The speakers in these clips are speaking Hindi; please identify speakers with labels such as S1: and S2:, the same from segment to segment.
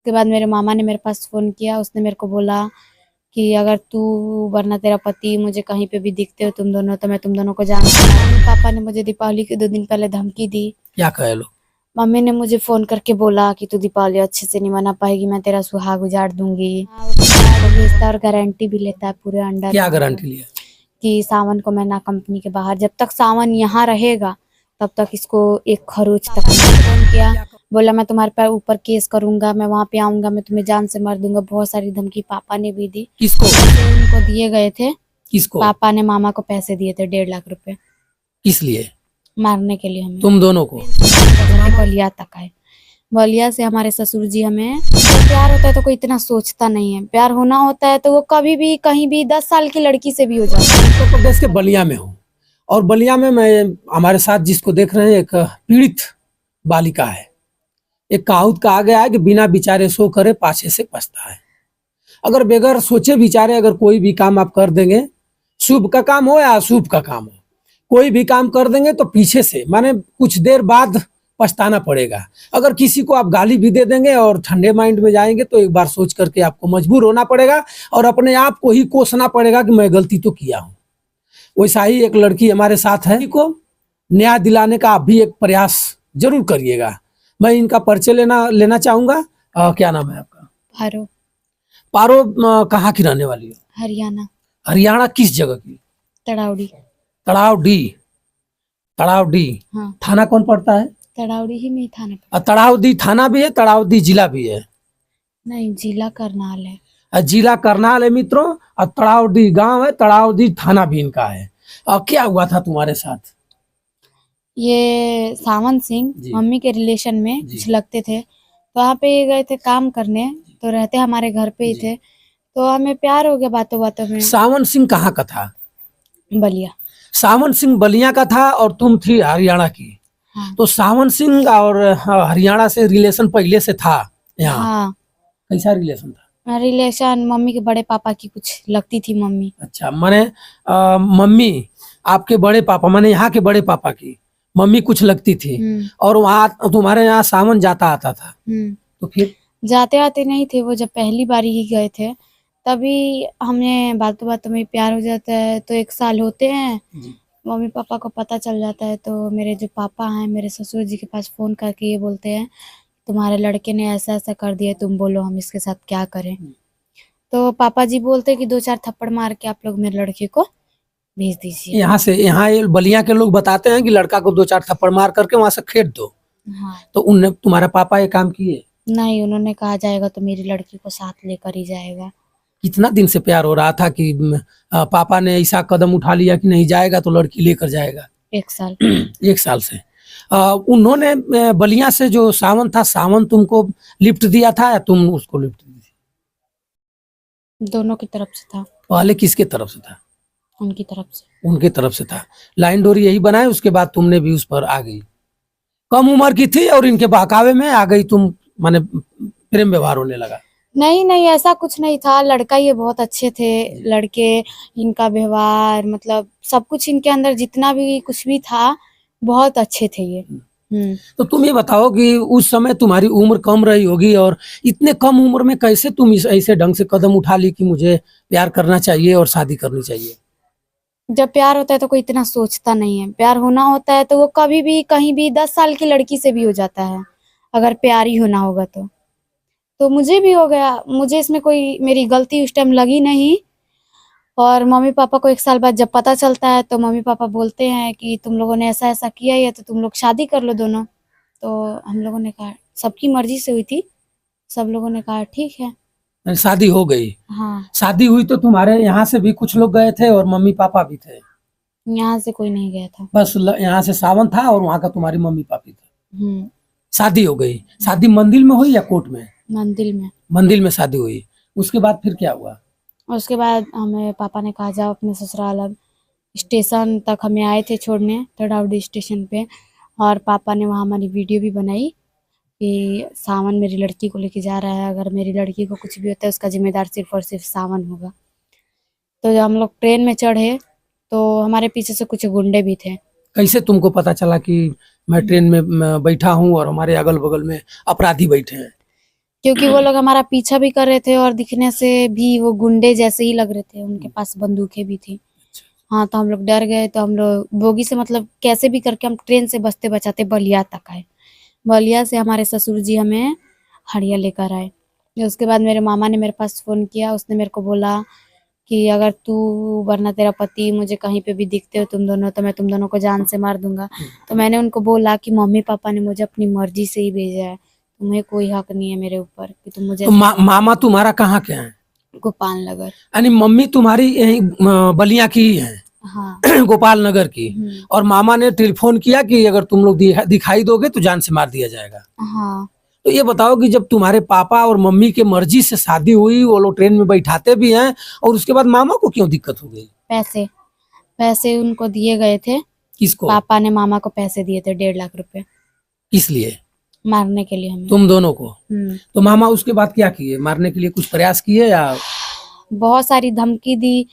S1: उसके बाद मेरे मामा ने मेरे पास फ़ोन किया, उसने मेरे को बोला कि अगर तू वरना तेरा पति मुझे कहीं पे भी दिखते हो तुम दोनों तो मैं तुम दोनों को जानती हूँ। मम्मी पापा ने मुझे दीपावली के 2 दिन पहले धमकी दी।
S2: क्या कहे लोग?
S1: मम्मी ने मुझे फ़ोन करके बोला कि तू दीपावली अच्छे से नहीं मना पाएगी, मैं तेरा सुहाग उजाड़ दूंगी। वो कार्ड भेजता है और गारंटी भी लेता है पूरे अंडर
S2: क्या गारंटी लिया?
S1: कि सावन को मैं ना कंपनी के बाहर, जब तक सावन यहाँ रहेगा तब तक इसको एक खरोच तक नहीं। फोन किया, बोला मैं तुम्हारे पर ऊपर केस करूंगा, मैं वहां पे आऊंगा, मैं तुम्हें जान से मार दूंगा। बहुत सारी धमकी पापा ने भी दी।
S2: किसको?
S1: पैसे उनको दिए गए थे।
S2: किसको?
S1: पापा ने मामा को पैसे दिए थे 1.5 लाख रुपए
S2: किस लिए?
S1: मारने के लिए हमें।
S2: तुम दोनों को?
S1: बलिया तक आए। बलिया से हमारे ससुर जी हमें, जब प्यार होता है तो कोई इतना सोचता नहीं है, प्यार होना होता है तो वो कभी भी कहीं भी 10 साल की लड़की से भी हो जाता है।
S2: उत्तर प्रदेश के बलिया में हूँ और बलिया में मैं हमारे साथ जिसको देख रहे हैं एक पीड़ित बालिका है। एक कहावत कहा गया है कि बिना विचारे सो करे पाछे से पछता है। अगर बगैर सोचे विचारे अगर कोई भी काम आप कर देंगे, शुभ का काम हो या अशुभ का काम हो, कोई भी काम कर देंगे तो पीछे से माने कुछ देर बाद पछताना पड़ेगा। अगर किसी को आप गाली भी दे देंगे और ठंडे माइंड में जाएंगे तो एक बार सोच करके आपको मजबूर होना पड़ेगा और अपने आप को ही कोसना पड़ेगा कि मैं गलती तो किया हूँ। वैसा ही एक लड़की हमारे साथ है, को न्याय दिलाने का आप भी एक प्रयास जरूर करिएगा। मैं इनका परिचय लेना चाहूंगा। क्या नाम है आपका?
S1: पारो।
S2: पारो कहाँ की रहने वाली हो?
S1: हरियाणा।
S2: हरियाणा किस जगह की?
S1: तड़ाउड़ी।
S2: तड़ावडी। तड़ावडी
S1: हाँ,
S2: थाना कौन पड़ता है?
S1: तड़ाउड़ी ही में ही थाना
S2: तड़ावदी थाना भी है, तड़ावदी जिला भी है?
S1: नहीं, जिला करनाल है।
S2: जिला करनाल है मित्रों। और तड़ावडी गांव है, तड़ावदी थाना भी इनका है। क्या हुआ था तुम्हारे साथ?
S1: ये सावन सिंह
S2: जी।
S1: मम्मी के रिलेशन में
S2: जी।
S1: कुछ लगते थे, तो वहाँ पे गए थे काम करने, तो रहते हमारे घर पे ही
S2: जी।
S1: थे, तो हमें प्यार हो गया बातों बातों में।
S2: सावन सिंह कहाँ का था?
S1: बलिया।
S2: सावन सिंह बलिया का था और तुम थी हरियाणा की।
S1: हाँ।
S2: तो सावन सिंह और हरियाणा से रिलेशन पहले से था यहाँ?
S1: हाँ,
S2: कैसा रिलेशन था?
S1: रिलेशन मम्मी के बड़े पापा की कुछ लगती थी मम्मी।
S2: अच्छा, माने मम्मी आपके बड़े पापा माने यहाँ के बड़े पापा की मम्मी कुछ लगती थी और वहाँ तुम्हारे यहाँ सावन जाता आता था। तो फिर
S1: जाते आते नहीं थे वो, जब पहली बारी ही गए थे तभी हमें बातों बातों में प्यार हो जाता है। तो 1 साल होते हैं, मम्मी पापा को पता चल जाता है, तो मेरे जो पापा हैं मेरे ससुर जी के पास फोन करके ये बोलते हैं तुम्हारे लड़के ने ऐसा ऐसा कर दिया, तुम बोलो हम इसके साथ क्या करें। तो पापा जी बोलते कि 2-4 थप्पड़ मार के आप लोग मेरे लड़के को भेज दीजिए।
S2: यहाँ से, यहाँ ये बलिया के लोग बताते हैं कि लड़का को 2-4 थप्पड़ मार करके वहां से खेत दो।
S1: हाँ।
S2: तो उनने तुम्हारा पापा ये काम किए?
S1: नहीं, उन्होंने कहा जाएगा तो मेरी लड़की को साथ लेकर ही जाएगा।
S2: कितना दिन से प्यार हो रहा था कि पापा ने ऐसा कदम उठा लिया कि नहीं जाएगा तो लड़की लेकर जाएगा?
S1: 1 साल।
S2: 1 साल से। उन्होंने बलिया से जो सावन था, सावन तुमको लिफ्ट दिया था या तुम उसको लिफ्ट दी थी?
S1: दोनों की तरफ से था।
S2: पहले किसके तरफ से था?
S1: उनकी तरफ से।
S2: उनके तरफ से था। लाइन डोरी यही बनाए, उसके बाद तुमने भी उस पर आ गई। कम उम्र की थी और इनके बहकावे में आ गई तुम, माने प्रेम व्यवहार होने लगा?
S1: नहीं नहीं, ऐसा कुछ नहीं था। लड़का ये बहुत अच्छे थे लड़के, इनका व्यवहार मतलब सब कुछ इनके अंदर जितना भी कुछ भी था बहुत अच्छे थे ये।
S2: तो तुम ये बताओ कि उस समय तुम्हारी उम्र कम रही होगी और इतने कम उम्र में कैसे तुम इस ऐसे ढंग से कदम उठा ली कि मुझे प्यार करना चाहिए और शादी करनी चाहिए?
S1: जब प्यार होता है तो कोई इतना सोचता नहीं है, प्यार होना होता है तो वो कभी भी कहीं भी 10 साल की लड़की से भी हो जाता है अगर प्यार ही होना होगा तो मुझे भी हो गया। मुझे इसमें कोई मेरी गलती उस टाइम लगी नहीं। और मम्मी पापा को 1 साल बाद जब पता चलता है तो मम्मी पापा बोलते हैं कि तुम लोगों ने ऐसा ऐसा किया है तो तुम लोग शादी कर लो दोनों। तो हम लोगों ने कहा, सबकी मर्जी से हुई थी, सब लोगों ने कहा ठीक है।
S2: शादी हो गई?
S1: हाँ।
S2: शादी हुई तो तुम्हारे यहाँ से भी कुछ लोग गए थे और मम्मी पापा भी थे?
S1: यहाँ से कोई नहीं गया था,
S2: बस यहाँ से सावन था और वहाँ का तुम्हारी मम्मी पापी थे। शादी हो गई। शादी मंदिर में हुई या कोर्ट में?
S1: मंदिर में।
S2: मंदिर में शादी हुई। उसके बाद फिर क्या हुआ?
S1: उसके बाद हमें पापा ने कहा जाओ अपने ससुराल। अब स्टेशन तक हमें आए थे छोड़ने, तड़ाउडी स्टेशन पे, और पापा ने वहाँ हमारी वीडियो भी बनाई कि सावन मेरी लड़की को लेके जा रहा है, अगर मेरी लड़की को कुछ भी होता है उसका जिम्मेदार सिर्फ और सिर्फ सावन होगा। तो जब हम लोग ट्रेन में चढ़े तो हमारे पीछे से कुछ गुंडे भी थे।
S2: कैसे तुमको पता चला कि मैं ट्रेन में बैठा हूँ और हमारे अगल बगल में अपराधी बैठे हैं?
S1: क्योंकि वो लोग हमारा पीछा भी कर रहे थे और दिखने से भी वो गुंडे जैसे ही लग रहे थे, उनके पास बंदूकें भी थी। हाँ, तो हम लोग डर गए, तो हम लोग बोगी से मतलब कैसे भी करके हम ट्रेन से बचते बचाते बलिया तक आए। बलिया से हमारे ससुर जी हमें हड़िया लेकर आए। उसके बाद मेरे मामा ने मेरे पास फ़ोन किया, उसने मेरे को बोला कि अगर तू वरना तेरा पति मुझे कहीं पे भी दिखते हो तुम दोनों, तो मैं तुम दोनों को जान से मार दूंगा। तो मैंने उनको बोला कि मम्मी पापा ने मुझे अपनी मर्जी से ही भेजा है, तुम्हें कोई हक नहीं है मेरे ऊपर कि तुम मुझे
S2: तो मामा तुम्हारा कहाँ के हैं?
S1: गोपाल नगर।
S2: यानी मम्मी तुम्हारी यही बलिया की ही है,
S1: हाँ।
S2: गोपाल नगर की। और मामा ने टेलीफोन किया कि अगर तुम लोग दिखाई दोगे तो जान से मार दिया जाएगा।
S1: हाँ।
S2: तो ये बताओ कि जब तुम्हारे पापा और मम्मी के मर्जी से शादी हुई, वो लोग ट्रेन में बैठाते भी हैं, और उसके बाद मामा को क्यों दिक्कत हो गई?
S1: पैसे उनको दिए गए थे।
S2: किसको?
S1: पापा ने मामा को पैसे दिए थे 1.5 लाख रुपए
S2: किस लिए?
S1: मारने के लिए हमें।
S2: तुम दोनों को? तो मामा उसके बाद क्या किए? मारने के लिए कुछ प्रयास किए या?
S1: बहुत सारी धमकी दी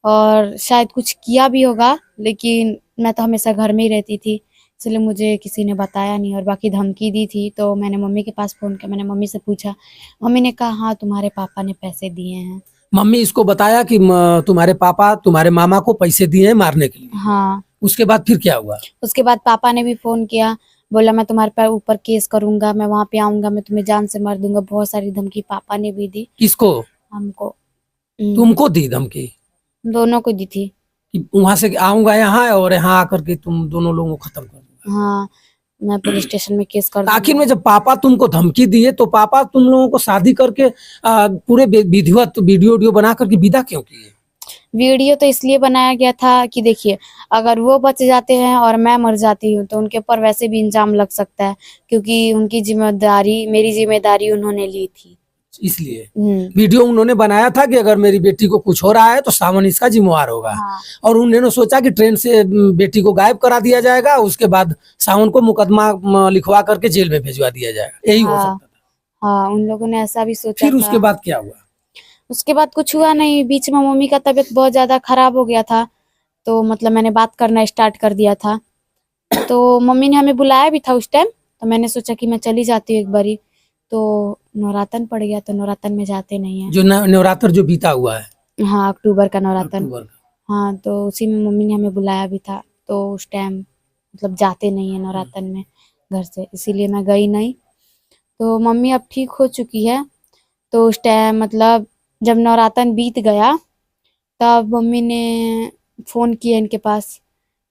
S1: और शायद कुछ किया भी होगा, लेकिन मैं तो हमेशा घर में ही रहती थी, इसलिए मुझे किसी ने बताया नहीं। और बाकी धमकी दी थी तो मैंने मम्मी के पास फ़ोन किया, मैंने मम्मी से पूछा, मम्मी ने कहा हाँ तुम्हारे पापा ने पैसे दिए हैं।
S2: मम्मी इसको बताया कि तुम्हारे पापा तुम्हारे मामा को पैसे दिए हैं मारने के लिए?
S1: हाँ।
S2: उसके बाद फिर क्या हुआ?
S1: उसके बाद पापा ने भी फ़ोन किया, बोला मैं तुम्हारे ऊपर केस करूंगा, मैं वहाँ पे आऊंगा, मैं तुम्हें जान से मार दूंगा। बहुत सारी धमकी पापा ने भी दी।
S2: किसको?
S1: हमको।
S2: तुमको दी धमकी?
S1: दोनों को दी थी।
S2: कि वहां से आऊंगा यहाँ और यहाँ आकर के तुम दोनों लोगों को खत्म कर दूंगा?
S1: हाँ, मैं पुलिस स्टेशन में केस कर
S2: आखिर
S1: दूंगा।
S2: में जब पापा तुमको धमकी दिए तो पापा तुम लोगों को शादी करके पूरे विधिवत वीडियो बना करके विदा क्यों किए?
S1: वीडियो तो इसलिए बनाया गया था कि देखिए, अगर वो बच जाते हैं और मैं मर जाती हूँ तो उनके ऊपर वैसे भी इल्जाम लग सकता है, क्योंकि उनकी जिम्मेदारी, मेरी जिम्मेदारी उन्होंने ली थी।
S2: इसलिए वीडियो उन्होंने बनाया था कि अगर मेरी बेटी को कुछ हो रहा है तो सावन इसका जिम्मेवार होगा।
S1: हाँ।
S2: और उन्होंने सोचा कि ट्रेन से बेटी को गायब करा दिया जाएगा, उसके बाद सावन को मुकदमा लिखवा करके जेल में भिजवा दिया जाएगा, यही हो सकता था।
S1: हाँ, उन लोगों ने ऐसा भी सोचा
S2: फिर
S1: था।
S2: उसके बाद क्या हुआ?
S1: उसके बाद कुछ हुआ नहीं, बीच में मम्मी का तबीयत बहुत ज्यादा खराब हो गया था, तो मतलब मैंने बात करना स्टार्ट कर दिया था। तो मम्मी ने हमें बुलाया भी था उस टाइम, तो मैंने सोचा कि मैं चली जाती हूँ एक बारी, तो नवरातन पड़ गया, तो नवरातन में जाते नहीं है।
S2: जो नवरात्र जो बीता हुआ है।
S1: हाँ, अक्टूबर का नवरातन।
S2: अक्टूबर का।
S1: हाँ, तो उसी में मम्मी ने हमें बुलाया भी था, तो उस टाइम मतलब जाते नहीं है नवरातन में घर से, इसीलिए मैं गई नहीं। तो मम्मी अब ठीक हो चुकी है। तो उस टाइम मतलब जब नवरातन बीत गया तब मम्मी ने फ़ोन किया इनके पास,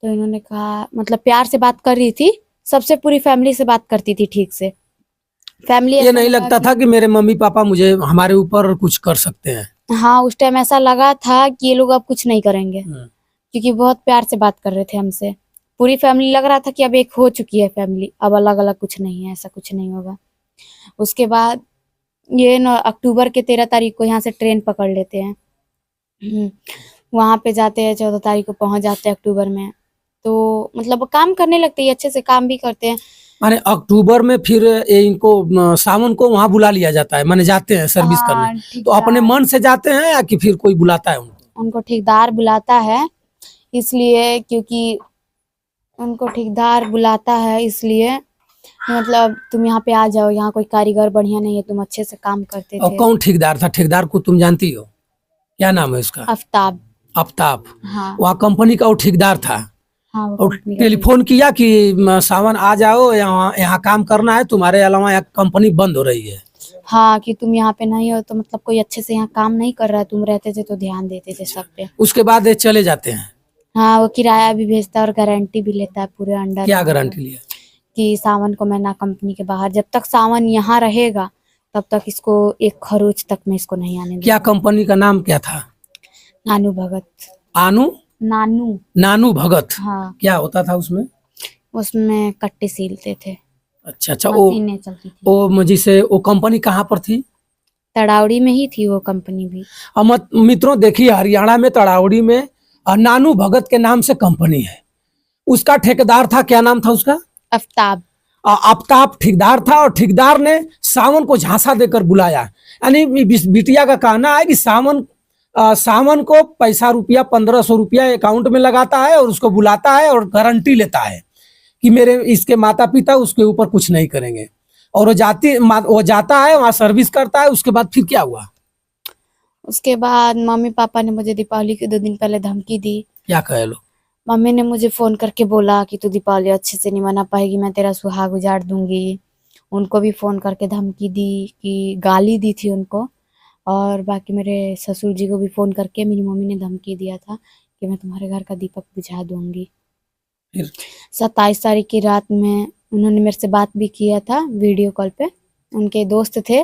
S1: तो इन्होंने कहा, मतलब प्यार से बात कर रही थी, सबसे पूरी फैमिली से बात करती थी ठीक से। फैमिली
S2: ये नहीं लगता था कि मेरे मम्मी पापा मुझे हमारे ऊपर कुछ कर सकते हैं?
S1: हाँ, उस टाइम ऐसा लगा था कि ये लोग अब कुछ नहीं करेंगे, क्योंकि बहुत प्यार से बात कर रहे थे हमसे। पूरी फैमिली लग रहा था कि अब एक हो चुकी है फैमिली, अब अलग अलग कुछ नहीं है, ऐसा कुछ नहीं होगा। उसके बाद ये अक्टूबर के 13 तारीख को यहाँ से ट्रेन पकड़ लेते हैं। वहाँ पे जाते हैं, 14 तारीख को पहुँच जाते हैं अक्टूबर में। तो मतलब काम करने लगते हैं, अच्छे से काम भी करते हैं।
S2: माने अक्टूबर में फिर इनको सावन को वहाँ बुला लिया जाता है, माने जाते हैं सर्विस करने? तो अपने मन से जाते हैं या कि फिर कोई बुलाता है उनको?
S1: उनको ठेकेदार बुलाता है, इसलिए क्योंकि उनको ठेकेदार बुलाता है इसलिए मतलब तुम यहाँ पे आ जाओ, यहाँ कोई कारीगर बढ़िया नहीं है, तुम अच्छे से काम करते
S2: और
S1: थे।
S2: कौन ठेकेदार था? ठेकेदार को तुम जानती हो? क्या नाम है उसका?
S1: आफ्ताब।
S2: आफ्ताब।
S1: हाँ।
S2: वहाँ कंपनी का वो ठेकेदार था।
S1: हाँ,
S2: और टेलीफोन किया कि सावन आ जाओ, यहाँ काम करना है, तुम्हारे अलावा यहाँ कंपनी बंद हो रही है।
S1: हाँ, कि तुम यहाँ पे नहीं हो तो मतलब कोई अच्छे से यहाँ काम नहीं कर रहा है, तुम रहते थे तो ध्यान देते थे सब पे।
S2: उसके बाद ये चले जाते हैं?
S1: हाँ, वो किराया भी भेजता है और गारंटी भी लेता है पूरे अंडर।
S2: क्या गारंटी लिया?
S1: कि सावन को मैं ना कंपनी के बाहर, जब तक सावन यहाँ रहेगा तब तक इसको एक खरोच तक में इसको नहीं आने दूंगा।
S2: क्या कंपनी का नाम क्या था?
S1: नानू भगत।
S2: नानू भगत।
S1: हाँ।
S2: क्या होता था उसमें?
S1: उसमें कट्टे सीलते थे।
S2: अच्छा।
S1: मशीनें चलती थी।
S2: वो जिसे वो कंपनी कहाँ पर थी?
S1: तड़ावड़ी में ही थी वो कंपनी भी।
S2: मित्रों देखिए, हरियाणा में तड़ावड़ी में नानू भगत के नाम से कंपनी है। उसका ठेकेदार था, क्या नाम था उसका?
S1: आफ्ताब।
S2: आफ्ताब ठेकेदार था, और ठेकेदार ने सावन को झांसा देकर बुलाया। यानी बिटिया का कहना है कि सावन को पैसा रुपया 1500 रुपया अकाउंट में लगाता है और उसको बुलाता है और गारंटी लेता है कि मेरे इसके माता पिता उसके ऊपर कुछ नहीं करेंगे। और वो जाता है वहाँ सर्विस करता है, उसके बाद फिर क्या हुआ?
S1: उसके बाद मम्मी पापा ने मुझे दीपावली के 2 दिन पहले धमकी दी।
S2: क्या कहे लोग?
S1: मम्मी ने मुझे फोन करके बोला कि तू दीपावली अच्छे से नहीं मना पाएगी, मैं तेरा सुहाग उजाड़ दूंगी। उनको भी फोन करके धमकी दी, कि गाली दी थी उनको। और बाकी मेरे ससुर जी को भी फोन करके मेरी मम्मी ने धमकी दिया था कि मैं तुम्हारे घर का दीपक बुझा दूंगी।
S2: फिर
S1: 27 तारीख की रात में उन्होंने मेरे से बात भी किया था वीडियो कॉल पे। उनके दोस्त थे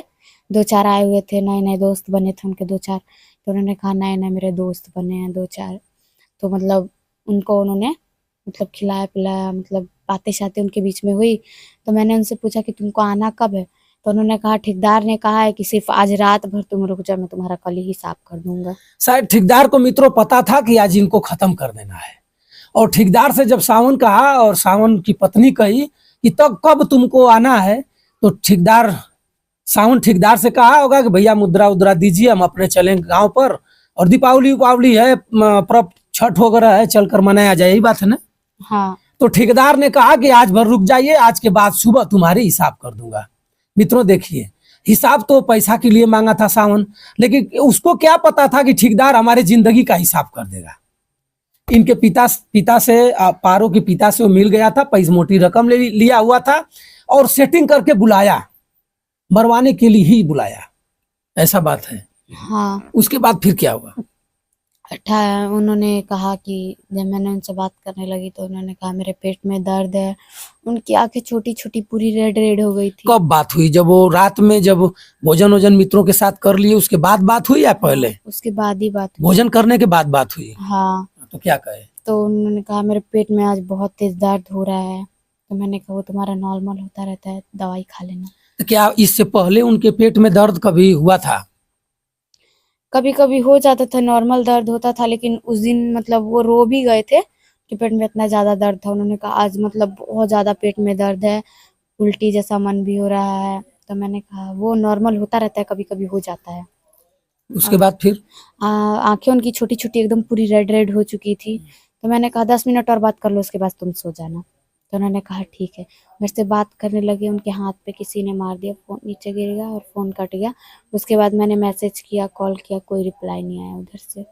S1: 2-4 आए हुए थे, नए नए दोस्त बने थे उनके 2-4। तो उन्होंने कहा नए नए मेरे दोस्त बने हैं 2-4। तो मतलब उनको उन्होंने मतलब खिलाया पिलाया, मतलब बातें शातें उनके बीच में हुई। तो मैंने उनसे पूछा कि तुमको आना कब है? तो उन्होंने कहा ठेकेदार ने कहा है कि सिर्फ आज रात भर तुम रुक जाओ, मैं तुम्हारा कल ही हिसाब कर दूंगा।
S2: शायद ठेकेदार को मित्रों पता था कि आज इनको खत्म कर देना है, और ठेकेदार से जब सावन कहा और सावन की पत्नी कही कि तब कब तुमको आना है, तो सावन ठेकेदार से कहा होगा कि भैया मुद्रा उद्रा दीजिए, हम अपने चलेंगे गांव पर, और दीपावली उपावली है, पर्व छठ वगैरह है, चलकर मनाया जाए, यही बात है ना?
S1: हाँ।
S2: तो ठेकेदार ने कहा कि आज भर रुक जाइए, आज के बाद सुबह तुम्हारे हिसाब कर दूंगा। मित्रों देखिए, हिसाब तो पैसा के लिए मांगा था सावन, लेकिन उसको क्या पता था कि ठेकेदार हमारे जिंदगी का हिसाब कर देगा। इनके पिता से पारो के पिता से वो मिल गया था, पैसे मोटी रकम लिया हुआ था, और सेटिंग करके बुलाया, मरवाने के लिए ही बुलाया, ऐसा बात है।
S1: हाँ।
S2: उसके बाद फिर क्या हुआ?
S1: उन्होंने कहा कि जब मैंने उनसे बात करने लगी तो उन्होंने कहा मेरे पेट में दर्द है। उनकी आंखें छोटी छोटी पूरी रेड रेड हो गई थी।
S2: कब बात हुई? जब वो रात में जब भोजन वोजन मित्रों के साथ कर लिए उसके बाद बात हुई, या पहले?
S1: उसके बाद ही बात हुई।
S2: भोजन करने के बाद बात हुई?
S1: हाँ।
S2: तो क्या कहे?
S1: तो उन्होंने कहा मेरे पेट में आज बहुत तेज दर्द हो रहा है। तो मैंने कहा वो तुम्हारा नॉर्मल होता रहता है, दवाई खा लेना।
S2: तो क्या इससे पहले उनके पेट में दर्द कभी हुआ था?
S1: कभी कभी हो जाता था, नॉर्मल दर्द होता था, लेकिन उस दिन मतलब वो रो भी गए थे कि पेट में इतना ज्यादा दर्द था। उन्होंने कहा आज मतलब बहुत ज्यादा पेट में दर्द है, उल्टी जैसा मन भी हो रहा है। तो मैंने कहा वो नॉर्मल होता रहता है, कभी कभी हो जाता है।
S2: उसके बाद फिर?
S1: आंखें उनकी छोटी छोटी एकदम पूरी रेड रेड हो चुकी थी। तो मैंने कहा 10 मिनट और बात कर लो, उसके बाद तुम सो जाना। तो उन्होंने कहा ठीक है। मेरे से बात करने लगे, उनके हाथ पे किसी ने मार दिया, फोन नीचे गिर गया और फोन कट गया। उसके बाद मैंने मैसेज किया, कॉल किया, कोई रिप्लाई नहीं आया उधर से।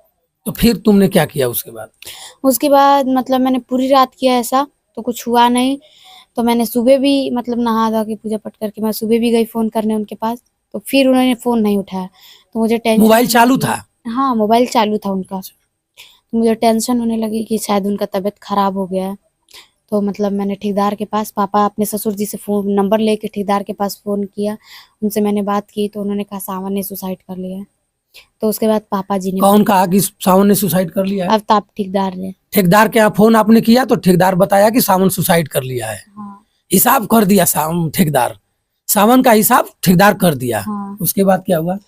S2: तो फिर तुमने क्या किया उसके बाद?
S1: उसके बाद मतलब मैंने पूरी रात किया ऐसा, तो कुछ हुआ नहीं। तो मैंने सुबह भी मतलब नहा धो के पूजा पाठ करके मैं सुबह भी गई फोन करने उनके पास, तो फिर उन्होंने फोन नहीं उठाया। तो मुझे टेंशन,
S2: मोबाइल चालू था?
S1: हाँ मोबाइल चालू था उनका। तो मुझे टेंशन होने लगी कि शायद उनका तबीयत खराब हो गया है। तो मतलब मैंने ठेकेदार के पास, पापा अपने ससुर जी से फोन नंबर लेके ठेकेदार के पास फोन किया, उनसे मैंने बात की। तो उन्होंने कहा सावन ने सुसाइड कर लिया है। तो उसके बाद पापा जी ने,
S2: कौन कहा कि सावन ने सुसाइड कर लिया है?
S1: अवताप ठेकेदार ने।
S2: ठेकेदार के यहाँ फोन आपने किया तो ठेकेदार बताया कि सावन सुसाइड कर लिया है?
S1: हाँ।
S2: हिसाब कर दिया ठेकेदार, सावन का हिसाब ठेकेदार कर दिया।
S1: हाँ।
S2: उसके बाद क्या हुआ?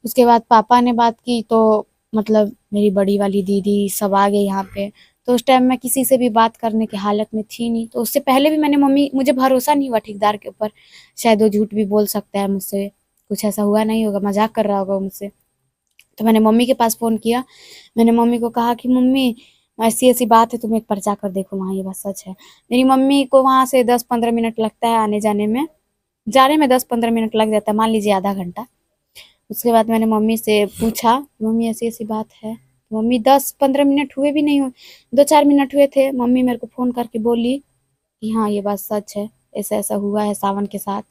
S1: उसके बाद पापा ने बात की, तो मतलब मेरी बड़ी वाली दीदी सब आ गए यहाँ पे। तो उस टाइम मैं किसी से भी बात करने की हालत में थी नहीं। तो उससे पहले भी मैंने मुझे भरोसा नहीं हुआ ठेकेदार के ऊपर, शायद वो झूठ भी बोल सकता है मुझसे, कुछ ऐसा हुआ नहीं होगा, मजाक कर रहा होगा मुझसे। तो मैंने मम्मी के पास फ़ोन किया। मैंने मम्मी को कहा कि मम्मी ऐसी ऐसी बात है, तुम एक बार जाकर देखो वहाँ, ये बात सच है। मेरी मम्मी को वहाँ से 10-15 मिनट लगता है आने जाने में, 10-15 मिनट लग जाता है, मान लीजिए आधा घंटा। उसके बाद मैंने मम्मी से पूछा मम्मी ऐसी ऐसी बात है। मम्मी 10-15 मिनट हुए भी नहीं हुए, 2-4 मिनट हुए थे, मम्मी मेरे को फ़ोन करके बोली कि हाँ ये बात सच है, ऐसा ऐसा हुआ है सावन के साथ।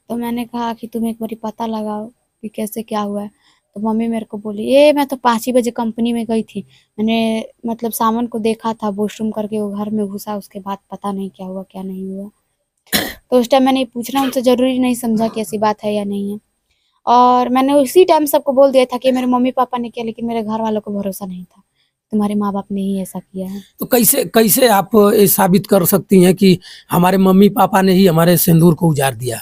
S1: तो मैंने कहा कि तुम एक बारी पता लगाओ कि कैसे क्या हुआ है। तो मम्मी मेरे को बोली ये मैं तो 5 ही बजे कंपनी में गई थी, मैंने मतलब सावन को देखा था वॉशरूम करके वो घर में घुसा, उसके बाद पता नहीं क्या हुआ क्या नहीं हुआ। तो उस टाइम मैंने पूछना उनसे ज़रूरी नहीं समझा कि ऐसी बात है या नहीं है। और मैंने उसी टाइम सबको बोल दिया था कि मेरे मम्मी पापा ने किया, लेकिन मेरे घर वालों को भरोसा नहीं था, तुम्हारे माँ बाप ने ही ऐसा किया है।
S2: तो कैसे कैसे आप ये साबित कर सकती हैं कि हमारे मम्मी पापा ने ही हमारे सिंदूर को उजाड़ दिया?